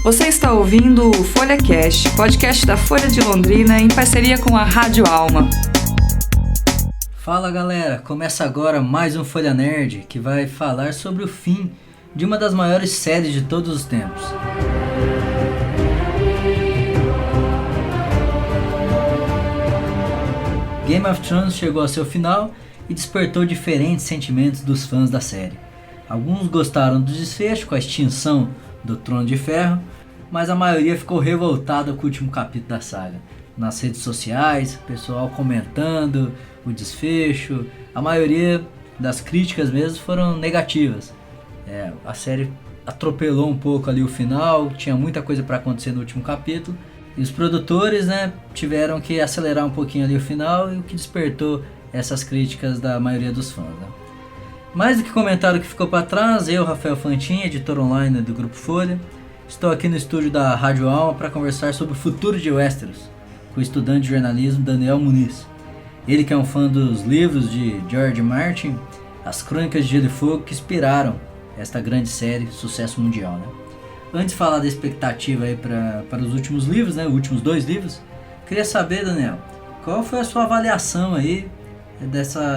Você está ouvindo o FolhaCast, podcast da Folha de Londrina em parceria com a Rádio Alma. Fala galera, começa agora mais um Folha Nerd que vai falar sobre o fim de uma das maiores séries de todos os tempos. Game of Thrones chegou ao seu final e despertou diferentes sentimentos dos fãs da série. Alguns gostaram do desfecho com a extinção do Trono de Ferro, mas a maioria ficou revoltada com o último capítulo da saga. Nas redes sociais, o pessoal comentando o desfecho, a maioria das críticas mesmo foram negativas. A série atropelou um pouco ali o final, tinha muita coisa para acontecer no último capítulo, e os produtores tiveram que acelerar um pouquinho ali o final, e o que despertou essas críticas da maioria dos fãs. Mais do que comentar o que ficou para trás, eu, Rafael Fantin, editor online do Grupo Folha, estou aqui no estúdio da Rádio Alma para conversar sobre o futuro de Westeros, com o estudante de jornalismo Daniel Muniz. Ele que é um fã dos livros de George Martin, as Crônicas de Gelo e Fogo, que inspiraram esta grande série, sucesso mundial. Antes de falar da expectativa aí para os últimos livros, os últimos 2 livros, queria saber, Daniel, qual foi a sua avaliação aí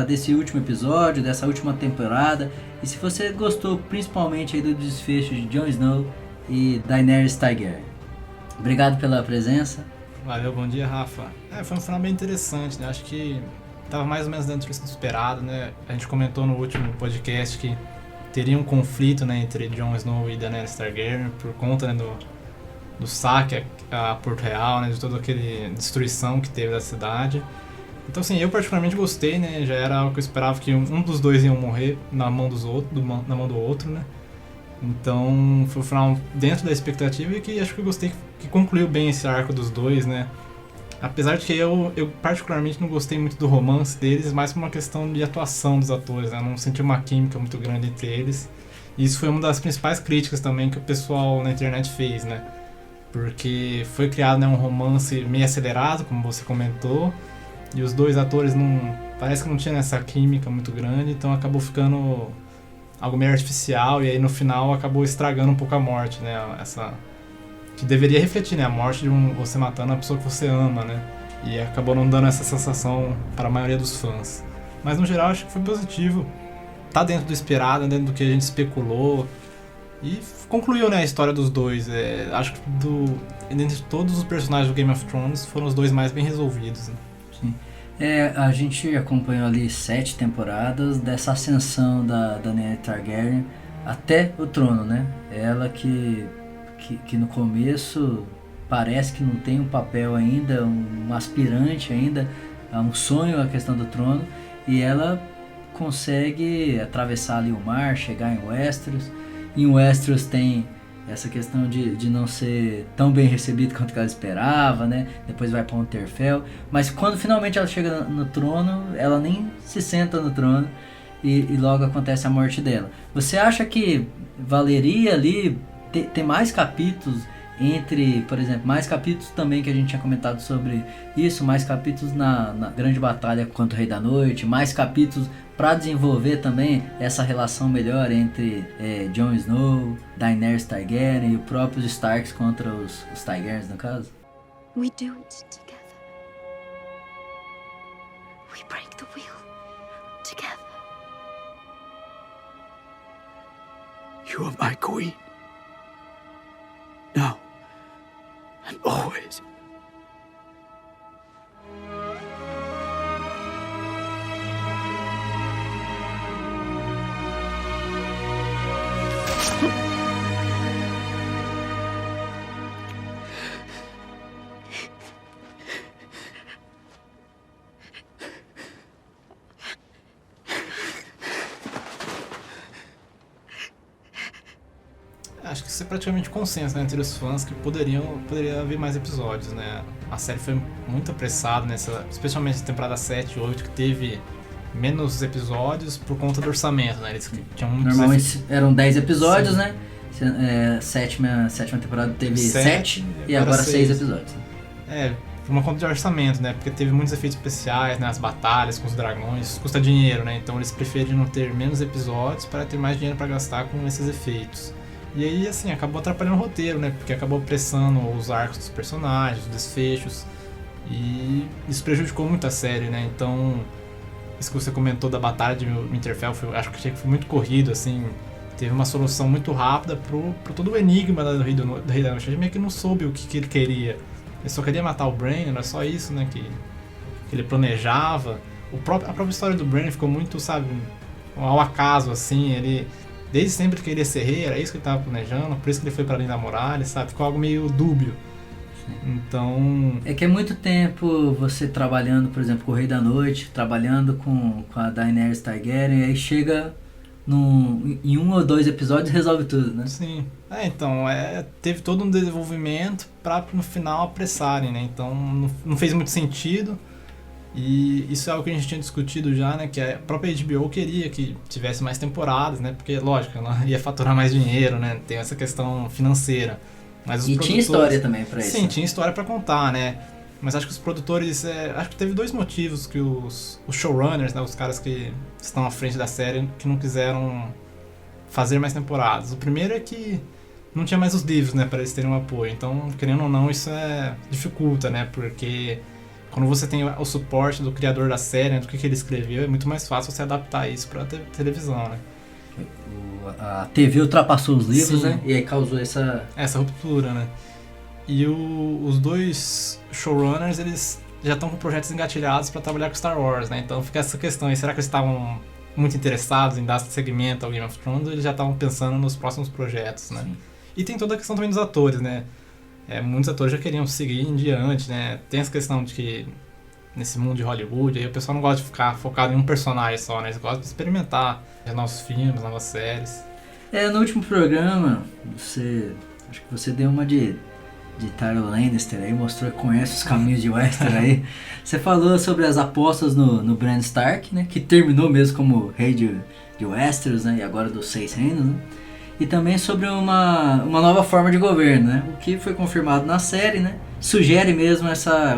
desse último episódio, dessa última temporada, e se você gostou principalmente aí do desfecho de Jon Snow e Daenerys Targaryen. Obrigado pela presença. Valeu, bom dia, Rafa. Foi um final bem interessante, Acho que estava mais ou menos dentro do esperado, A gente comentou no último podcast que teria um conflito, entre Jon Snow e Daenerys Targaryen por conta, do saque a Porto Real, de toda aquela destruição que teve da cidade. Então, assim, eu particularmente gostei, Já era algo que eu esperava, que um dos dois iam morrer na mão do outro, Então, foi um final dentro da expectativa e que acho que eu gostei que concluiu bem esse arco dos dois, Apesar de que eu particularmente não gostei muito do romance deles, mais por uma questão de atuação dos atores, Eu não senti uma química muito grande entre eles. E isso foi uma das principais críticas também que o pessoal na internet fez, Porque foi criado, um romance meio acelerado, como você comentou, e os dois atores parece que não tinham essa química muito grande, então acabou ficando algo meio artificial, e aí no final acabou estragando um pouco a morte, Essa que deveria refletir, a morte de você matando a pessoa que você ama, E acabou não dando essa sensação para a maioria dos fãs. Mas no geral acho que foi positivo. Tá dentro do esperado, dentro do que a gente especulou. E concluiu, a história dos dois. Acho que dentre todos os personagens do Game of Thrones foram os dois mais bem resolvidos. Sim. A gente acompanhou ali 7 temporadas dessa ascensão da Daenerys Targaryen até o trono, Ela que no começo parece que não tem um papel ainda, um aspirante ainda, um sonho a questão do trono, e ela consegue atravessar ali o mar, chegar em Westeros. Em Westeros tem essa questão de não ser tão bem recebido quanto ela esperava, Depois vai para Winterfell, mas quando finalmente ela chega no trono, ela nem se senta no trono e logo acontece a morte dela. Você acha que valeria ali ter mais capítulos por exemplo, mais capítulos também que a gente tinha comentado sobre isso, mais capítulos na grande batalha contra o Rei da Noite, mais capítulos para desenvolver também essa relação melhor entre Jon Snow, Daenerys Targaryen e os próprios Starks contra os Targaryens, no caso? We do it together. We break the wheel together. You are my queen. Now and always. Acho que isso é praticamente consenso, entre os fãs que poderia haver mais episódios, A série foi muito apressada, especialmente na temporada 7 e 8, que teve menos episódios por conta do orçamento, Eles tinham muitos Normalmente eram 10 episódios, Sétima temporada teve 7 e agora 6 episódios. Por uma conta de orçamento, Porque teve muitos efeitos especiais, as batalhas com os dragões, custa dinheiro, Então eles preferiram ter menos episódios para ter mais dinheiro para gastar com esses efeitos. E aí, assim, acabou atrapalhando o roteiro, né? Porque acabou apressando os arcos dos personagens, os desfechos. E isso prejudicou muito a série, né? Então, isso que você comentou da batalha de Winterfell, acho que foi muito corrido, assim. Teve uma solução muito rápida pro todo o enigma do Rei da Noite. A gente meio que não soube o que ele queria. Ele só queria matar o Bran, era só isso, né? Que ele planejava. A própria história do Bran ficou muito, sabe, ao acaso, assim. Ele, desde sempre queria ser rei, era isso que ele estava planejando, por isso que ele foi para além da muralha, sabe? Ficou algo meio dúbio. Então... É que é muito tempo você trabalhando, por exemplo, com o Rei da Noite, trabalhando com a Daenerys Targaryen, e aí chega em 1 ou 2 episódios e resolve tudo, né? Sim. Então, teve todo um desenvolvimento para no final apressarem, né? Então, não fez muito sentido. E isso é algo que a gente tinha discutido já, né? Que a própria HBO queria que tivesse mais temporadas, né? Porque, lógico, ela ia faturar mais dinheiro, né? Tem essa questão financeira. Mas os tinha história também pra isso. Sim, tinha história pra contar, né? Mas acho que os produtores... acho que teve 2 motivos que os showrunners, né? Os caras que estão à frente da série, que não quiseram fazer mais temporadas. O primeiro é que não tinha mais os livros, né? Pra eles terem um apoio. Então, querendo ou não, isso dificulta, né? Porque quando você tem o suporte do criador da série, né, do que ele escreveu, é muito mais fácil você adaptar isso pra televisão, né? A TV ultrapassou os livros, Sim. né? E aí causou essa ruptura, né? E os 2 showrunners, eles já estão com projetos engatilhados para trabalhar com Star Wars, né? Então fica essa questão aí, será que eles estavam muito interessados em dar segmento ao Game of Thrones ou eles já estavam pensando nos próximos projetos, né? Sim. E tem toda a questão também dos atores, né? Muitos atores já queriam seguir em diante, né? Tem essa questão de que nesse mundo de Hollywood, aí o pessoal não gosta de ficar focado em um personagem só, né? Eles gostam de experimentar novos filmes, novas séries. No último programa, acho que você deu uma de Tyrion Lannister aí, mostrou que conhece os caminhos de Westeros aí. Você falou sobre as apostas no Bran Stark, né? Que terminou mesmo como rei de Westeros, né? E agora dos 6 reinos, né? E também sobre uma nova forma de governo, né? O que foi confirmado na série, né? Sugere mesmo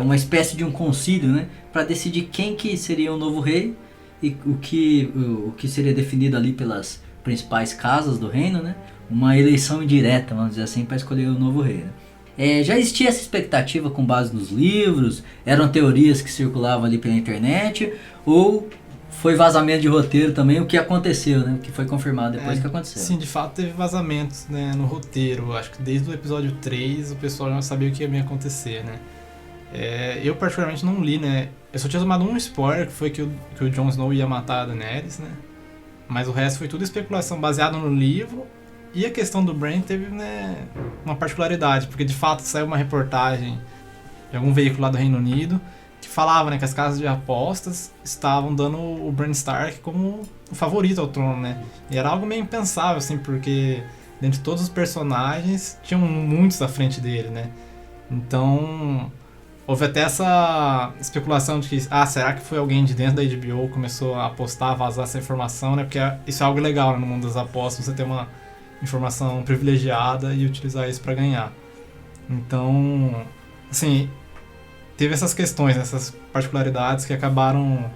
uma espécie de um concílio, né? Para decidir quem que seria o novo rei e o que seria definido ali pelas principais casas do reino, né? Uma eleição indireta, vamos dizer assim, para escolher o novo rei, né? Já existia essa expectativa com base nos livros? Eram teorias que circulavam ali pela internet? Ou foi vazamento de roteiro também, o que aconteceu, né? O que foi confirmado depois que aconteceu? Sim, de fato teve vazamentos, né, no roteiro. Acho que desde o episódio 3 o pessoal já sabia o que ia acontecer, né? Eu particularmente não li, né? Eu só tinha tomado um spoiler, que foi que o Jon Snow ia matar a Daenerys, né? Mas o resto foi tudo especulação baseada no livro. E a questão do Bran teve, né, uma particularidade, porque de fato saiu uma reportagem de algum veículo lá do Reino Unido que falava, né, que as casas de apostas estavam dando o Bran Stark como o favorito ao trono, né? E era algo meio impensável, assim, porque dentre todos os personagens tinham muitos à frente dele, né? Então houve até essa especulação de que, será que foi alguém de dentro da HBO que começou a apostar, a vazar essa informação, né? Porque isso é algo legal, né, no mundo das apostas, você ter uma informação privilegiada e utilizar isso para ganhar. Então, assim, teve essas questões, essas particularidades que acabaram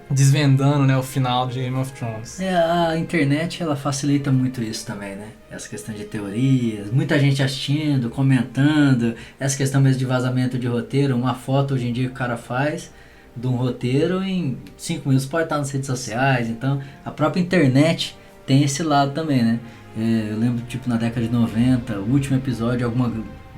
desvendando, né, o final de Game of Thrones. A internet, ela facilita muito isso também, né? Essa questão de teorias, muita gente assistindo, comentando, essa questão mesmo de vazamento de roteiro, uma foto hoje em dia que o cara faz de um roteiro em 5 minutos pode estar nas redes sociais, então a própria internet tem esse lado também, né? Eu lembro, tipo, na década de 90, o último episódio de alguma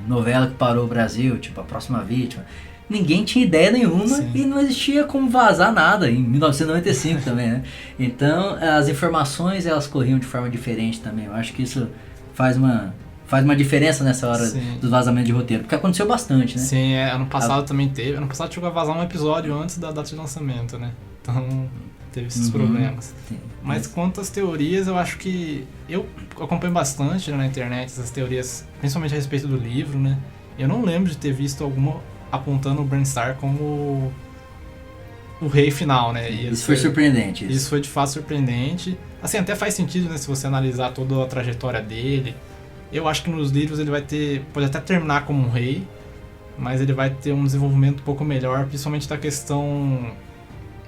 novela que parou o Brasil, tipo, A Próxima Vítima. Ninguém tinha ideia nenhuma. Sim. E não existia como vazar nada, em 1995 também, né? Então, as informações, elas corriam de forma diferente também. Eu acho que isso faz uma diferença nessa hora. Sim. Dos vazamentos de roteiro, porque aconteceu bastante, né? Sim, ano passado também teve. Ano passado chegou a vazar um episódio antes da data de lançamento, né? Então teve esses problemas. Sim. Mas quanto às teorias, eu acho que... Eu acompanho bastante, né, na internet essas teorias, principalmente a respeito do livro, né? Eu não lembro de ter visto alguma apontando o Bran Stark como o rei final, né? E isso foi surpreendente. Isso foi de fato surpreendente. Assim, até faz sentido, né, se você analisar toda a trajetória dele. Eu acho que nos livros ele pode até terminar como um rei, mas ele vai ter um desenvolvimento um pouco melhor, principalmente da questão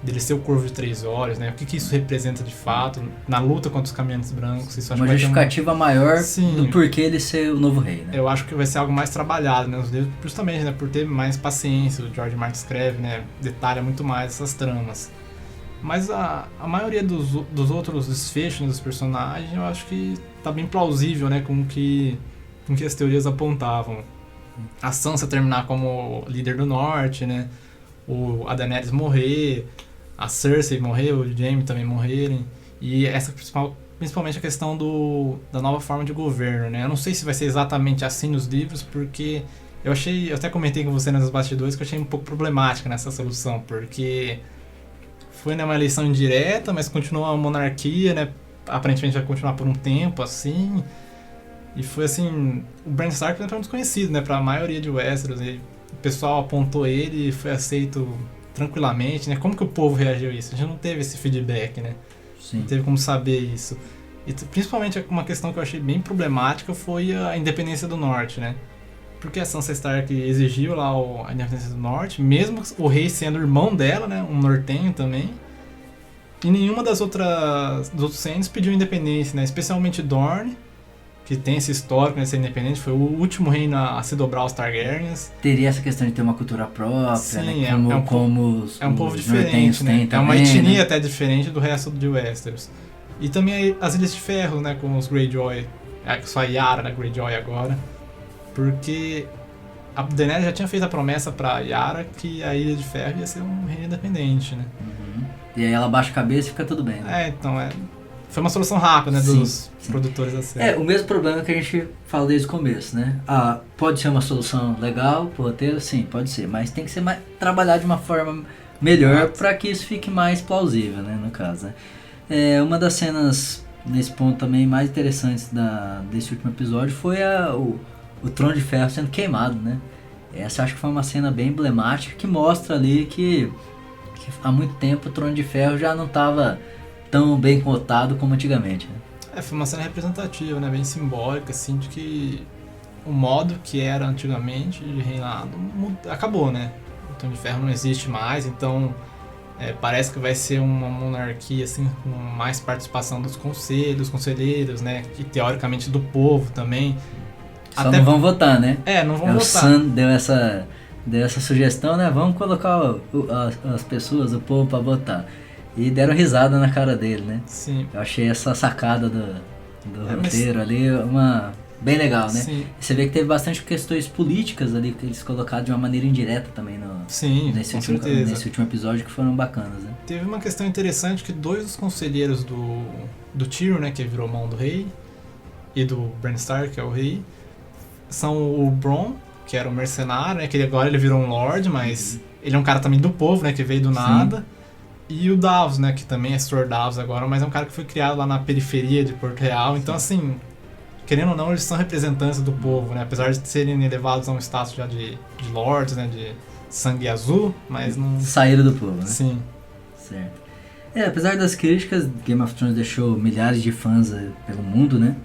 dele ser o Corvo de Três Olhos, né? O que isso representa de fato na luta contra os Caminhantes Brancos. Isso acho Uma que vai ter justificativa maior Sim. do porquê ele ser o novo rei, né? Eu acho que vai ser algo mais trabalhado, né? Os livros, justamente, né? Por ter mais paciência. O George Martin escreve, né? Detalha muito mais essas tramas. Mas a maioria dos outros desfechos dos personagens, eu acho que tá bem plausível, né? Com que as teorias apontavam. A Sansa terminar como líder do Norte, né? A Daenerys morrer, a Cersei morrer, o Jaime também morrerem. E essa principalmente a questão da nova forma de governo, né? Eu não sei se vai ser exatamente assim nos livros, porque eu até comentei com você nos bastidores que eu achei um pouco problemática nessa solução, porque foi, né, uma eleição indireta, mas continua a monarquia, né? Aparentemente vai continuar por um tempo, assim. E foi assim, o Bran Stark foi um desconhecido, né, pra maioria de Westeros. E o pessoal apontou ele e foi aceito tranquilamente, né? Como que o povo reagiu a isso? A gente não teve esse feedback, né? Sim. Não teve como saber isso. E principalmente uma questão que eu achei bem problemática foi a independência do Norte, né? Porque a Sansa Stark exigiu lá a independência do Norte, mesmo o rei sendo irmão dela, né? Um nortenho também. E nenhuma dos outros reinos pediu independência, né? Especialmente Dorne, que tem esse histórico de ser independente, foi o último reino a se dobrar aos Targaryens. Teria essa questão de ter uma cultura própria, Sim, né? é um povo diferente, né? É uma etnia até diferente do resto de Westeros. E também as Ilhas de Ferro, né? Com os Greyjoy, só a Yara da Greyjoy agora. Porque a Daenerys já tinha feito a promessa pra Yara que a Ilha de Ferro ia ser um reino independente, né? Uhum. E aí ela baixa a cabeça e fica tudo bem, né? Então foi uma solução rápida, né, Sim, dos produtores da série. O mesmo problema que a gente fala desde o começo, né? Pode ser uma solução legal pro roteiro? Sim, pode ser. Mas tem que ser trabalhar de uma forma melhor para que isso fique mais plausível, né? No caso, né? Uma das cenas, nesse ponto também, mais interessantes desse último episódio foi o Trono de Ferro sendo queimado, né? Essa acho que foi uma cena bem emblemática que mostra ali que há muito tempo o Trono de Ferro já não estava tão bem cotado como antigamente, né? Foi uma cena representativa, né? Bem simbólica, assim, de que o modo que era antigamente de reinado acabou, né? O Trono de Ferro não existe mais, então parece que vai ser uma monarquia, assim, com mais participação dos conselheiros, né? E teoricamente do povo também. Só não vão votar, né? Não vão votar. O Sam deu essa sugestão, né? Vamos colocar as pessoas, o povo pra votar. E deram risada na cara dele, né? Sim. Eu achei essa sacada do roteiro ali bem legal, né? Sim. Você vê que teve bastante questões políticas ali que eles colocaram de uma maneira indireta também nesse último episódio, que foram bacanas, né? Teve uma questão interessante que 2 dos conselheiros do Tyrion, né, que virou mão do rei, e do Bran Stark, que é o rei, são o Bronn, que era um mercenário, né, que agora ele virou um lord, mas ele é um cara também do povo, né, que veio do nada. E o Davos, né, que também é Sr. Davos agora, mas é um cara que foi criado lá na periferia de Porto Real. Então, assim, querendo ou não, eles são representantes do povo, né, apesar de serem elevados a um status já de lords, né, de sangue azul, mas não... Saíram do povo, né? Sim. Certo. Apesar das críticas, Game of Thrones deixou milhares de fãs pelo mundo, né?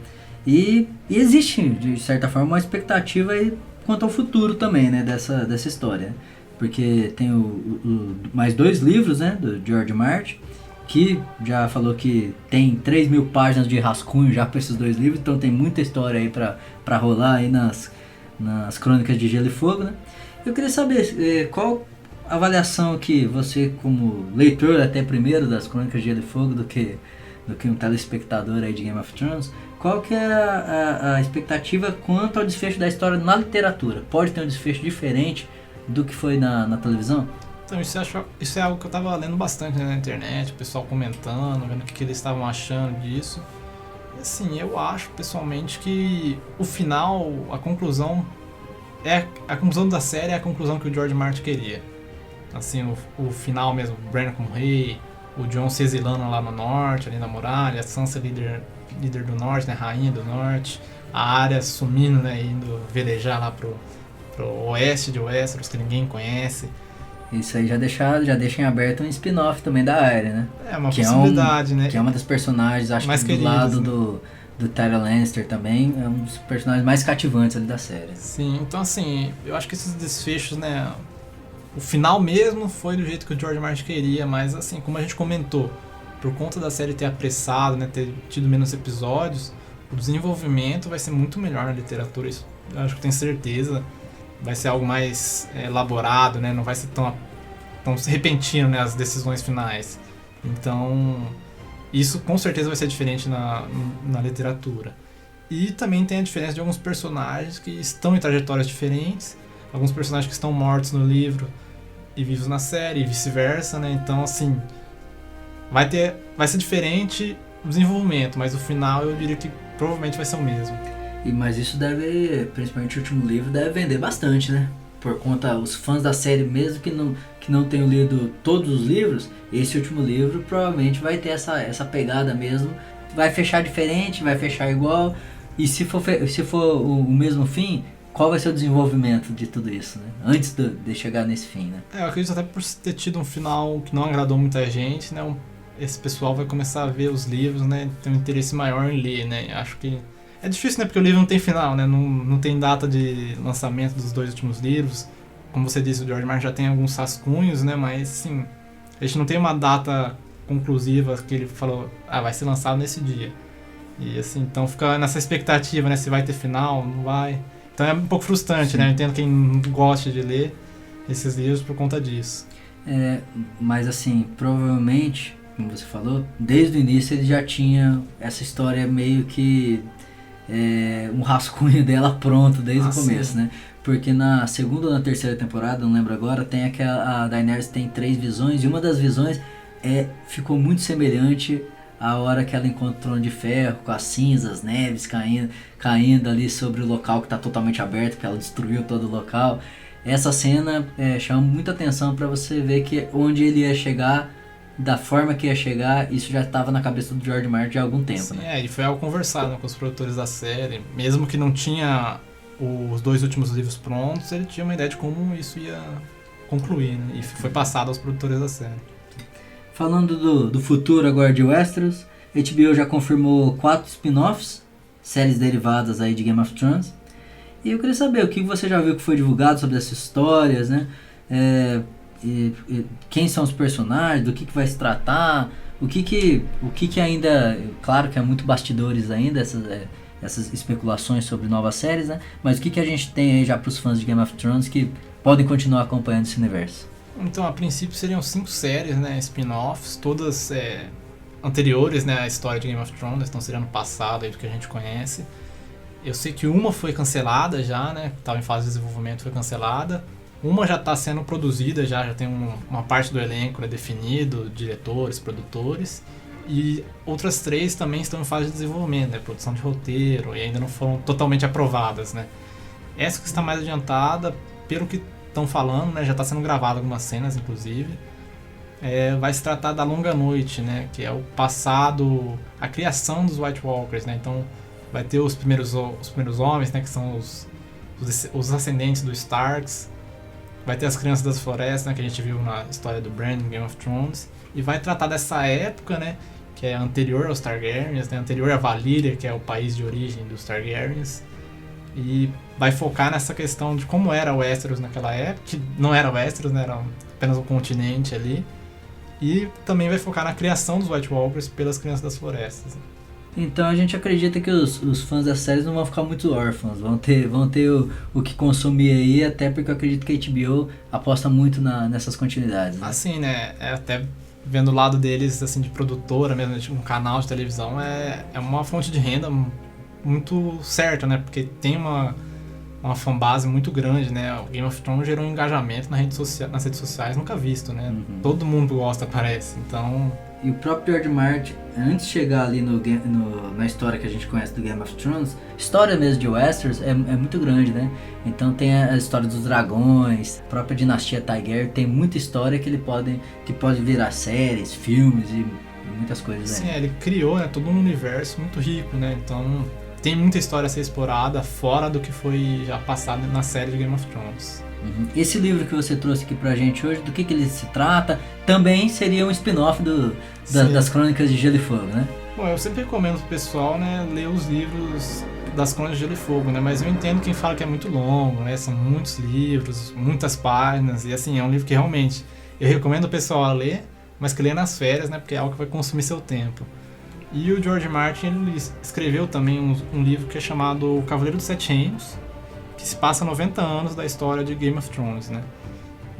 E existe, de certa forma, uma expectativa aí quanto ao futuro também, né, dessa história. Porque tem mais 2 livros, né, do George Martin, que já falou que tem 3.000 páginas de rascunho já para esses 2 livros, então tem muita história aí para rolar aí nas Crônicas de Gelo e Fogo, né? Eu queria saber qual avaliação que você, como leitor até primeiro das Crônicas de Gelo e Fogo, do que um telespectador aí de Game of Thrones, qual que é a expectativa quanto ao desfecho da história na literatura? Pode ter um desfecho diferente do que foi na televisão? Então, isso é algo que eu tava lendo bastante, né, na internet, o pessoal comentando, vendo o que eles estavam achando disso. E assim, eu acho pessoalmente que o final, a conclusão da série é a conclusão que o George Martin queria. Assim, o final mesmo, o Bran como rei, o Jon se exilando lá no norte, ali na muralha, a Sansa líder do norte, né, rainha do norte, a Arya sumindo, né, indo velejar lá pro oeste de Westeros, que ninguém conhece. Isso aí já deixa em aberto um spin-off também da Arya, né? É uma possibilidade, né? Que é uma das personagens, acho mais que do queridas, lado né? do Tyrion Lannister também, é um dos personagens mais cativantes ali da série. Sim, então assim, eu acho que esses desfechos, né, O final mesmo foi do jeito que o George Martin queria, mas assim, como a gente comentou, por conta da série ter apressado, né, ter tido menos episódios, o desenvolvimento vai ser muito melhor na literatura, isso eu acho que eu tenho certeza. Vai ser algo mais elaborado, né, não vai ser tão repentino, né, as decisões finais. Então, isso com certeza vai ser diferente na literatura. E também tem a diferença de alguns personagens que estão em trajetórias diferentes, alguns personagens que estão mortos no livro e vivos na série, e vice-versa, né? Então, assim, vai ser diferente o desenvolvimento, mas o final eu diria que provavelmente vai ser o mesmo. Mas isso deve, principalmente o último livro, deve vender bastante, né? Por conta, os fãs da série, mesmo que não tenham lido todos os livros, esse último livro provavelmente vai ter essa pegada mesmo. Vai fechar diferente, vai fechar igual. E se for o mesmo fim, qual vai ser o desenvolvimento de tudo isso, né? Antes de chegar nesse fim, né? Eu acredito até por ter tido um final que não agradou muita gente, né? Esse pessoal vai começar a ver os livros, né? Ter um interesse maior em ler, né? Acho que é difícil, né? Porque o livro não tem final, né? Não tem data de lançamento dos 2 últimos livros. Como você disse, o George Martin já tem alguns rascunhos, né? Mas, sim, a gente não tem uma data conclusiva que ele falou, vai ser lançado nesse dia. E, assim, então fica nessa expectativa, né? Se vai ter final, não vai. Então é um pouco frustrante, né? Eu entendo quem não gosta de ler esses livros por conta disso. Mas, assim, provavelmente, como você falou, desde o início ele já tinha essa história meio que... um rascunho dela pronto desde o começo, né? Porque na segunda ou na terceira temporada, não lembro agora, tem a Daenerys tem 3 visões, e uma das visões ficou muito semelhante à hora que ela encontra o Trono de Ferro, com as cinzas, neves caindo ali sobre o local que está totalmente aberto, porque ela destruiu todo o local. Essa cena chama muita atenção para você ver que onde ele ia chegar, da forma que ia chegar, isso já estava na cabeça do George Martin há algum tempo. Sim, né? E foi algo conversado, né, com os produtores da série. Mesmo que não tinha os 2 últimos livros prontos, ele tinha uma ideia de como isso ia concluir, né? E foi passado aos produtores da série. Falando do futuro agora de Westeros, a HBO já confirmou 4 spin-offs, séries derivadas aí de Game of Thrones. E eu queria saber o que você já viu que foi divulgado sobre essas histórias, né? Quem são os personagens, do que vai se tratar, o que ainda, claro que é muito bastidores ainda, essas especulações sobre novas séries, né? Mas o que a gente tem aí já para os fãs de Game of Thrones que podem continuar acompanhando esse universo? Então, a princípio seriam 5 séries, né, spin-offs, todas anteriores, né, à história de Game of Thrones, então seria no passado aí do que a gente conhece. Eu sei que uma foi cancelada já, né, estava em fase de desenvolvimento, foi cancelada. Uma já está sendo produzida, já tem uma parte do elenco, né, definido, diretores, produtores. E outras 3 também estão em fase de desenvolvimento, né, produção de roteiro, e ainda não foram totalmente aprovadas, né. Essa que está mais adiantada, pelo que estão falando, né, já está sendo gravada algumas cenas, inclusive. Vai se tratar da Longa Noite, né, que é o passado, a criação dos White Walkers, né. Então vai ter os primeiros homens, né, que são os ascendentes dos Starks. Vai ter as Crianças das Florestas, né, que a gente viu na história do Bran em Game of Thrones. E vai tratar dessa época, né, que é anterior aos Targaryens, né, anterior a Valíria, que é o país de origem dos Targaryens. E vai focar nessa questão de como era Westeros naquela época, que não era Westeros, né, era apenas um continente ali. E também vai focar na criação dos White Walkers pelas Crianças das Florestas. Então a gente acredita que os fãs das séries não vão ficar muito órfãos, vão ter o que consumir aí, até porque eu acredito que a HBO aposta muito nessas continuidades. Né? Assim, né, até vendo o lado deles, assim, de produtora mesmo, de um canal de televisão, é uma fonte de renda muito certa, né, porque tem uma fanbase muito grande, né, o Game of Thrones gerou um engajamento nas redes sociais nunca visto, né, todo mundo gosta, parece, então... E o próprio George Martin, antes de chegar ali na história que a gente conhece do Game of Thrones, história mesmo de Westeros é muito grande, né? Então tem a história dos dragões, a própria dinastia Targaryen, tem muita história que pode virar séries, filmes e muitas coisas. Sim, né? Ele criou, né, todo um universo muito rico, né? Então tem muita história a ser explorada fora do que foi já passado na série de Game of Thrones. Esse livro que você trouxe aqui pra gente hoje, do que ele se trata, também seria um spin-off das Crônicas de Gelo e Fogo, né? Bom, eu sempre recomendo pro pessoal, né, ler os livros das Crônicas de Gelo e Fogo, né, mas eu entendo quem fala que é muito longo, né, são muitos livros, muitas páginas, e assim, é um livro que realmente eu recomendo o pessoal a ler, mas que lê nas férias, né, porque é algo que vai consumir seu tempo. E o George Martin, ele escreveu também um livro que é chamado O Cavaleiro dos Sete Reinos, que se passa 90 anos da história de Game of Thrones, né.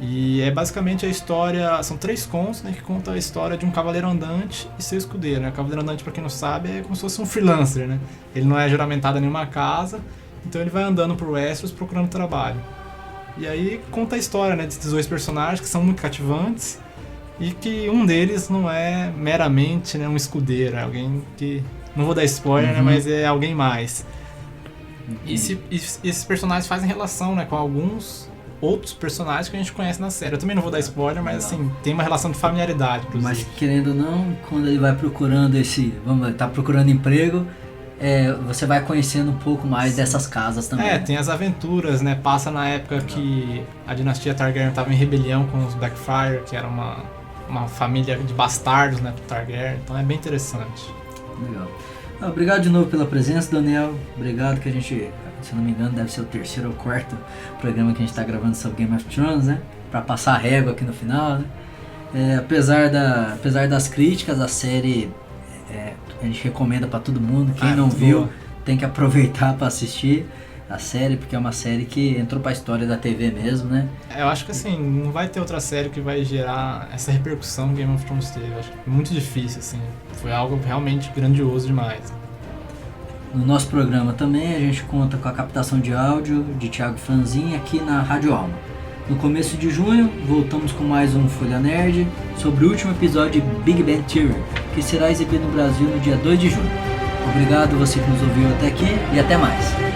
E é basicamente a história, são 3 contos, né, que contam a história de um cavaleiro andante e seu escudeiro, né? O cavaleiro andante, para quem não sabe, é como se fosse um freelancer, né? Ele não é juramentado em nenhuma casa, então ele vai andando por Westeros procurando trabalho. E aí conta a história, né, desses 2 personagens que são muito cativantes e que um deles não é meramente, né, um escudeiro, é alguém que, não vou dar spoiler, né, mas é alguém mais. E esses personagens fazem relação, né, com alguns outros personagens que a gente conhece na série. Eu também não vou dar spoiler, mas assim, tem uma relação de familiaridade, inclusive. Mas querendo ou não, quando ele vai procurando tá procurando emprego, você vai conhecendo um pouco mais dessas casas também. Tem as aventuras, né? Passa na época que a dinastia Targaryen estava em rebelião com os Blackfyre, que era uma família de bastardos, né, do Targaryen. Então é bem interessante. Legal. Obrigado de novo pela presença, Daniel. Obrigado que a gente, se não me engano, deve ser o 3º ou 4º programa que a gente está gravando sobre Game of Thrones, né? Pra passar a régua aqui no final, né? Apesar das críticas, a série a gente recomenda para todo mundo. Quem não viu tem que aproveitar para assistir a série, porque é uma série que entrou para a história da TV mesmo, né? Eu acho que assim, não vai ter outra série que vai gerar essa repercussão que Game of Thrones teve. Eu acho que é muito difícil, assim. Foi algo realmente grandioso demais. No nosso programa também a gente conta com a captação de áudio de Thiago Franzin aqui na Rádio Alma. No começo de junho, voltamos com mais um Folha Nerd sobre o último episódio de Big Bang Theory, que será exibido no Brasil no dia 2 de junho. Obrigado você que nos ouviu até aqui e até mais!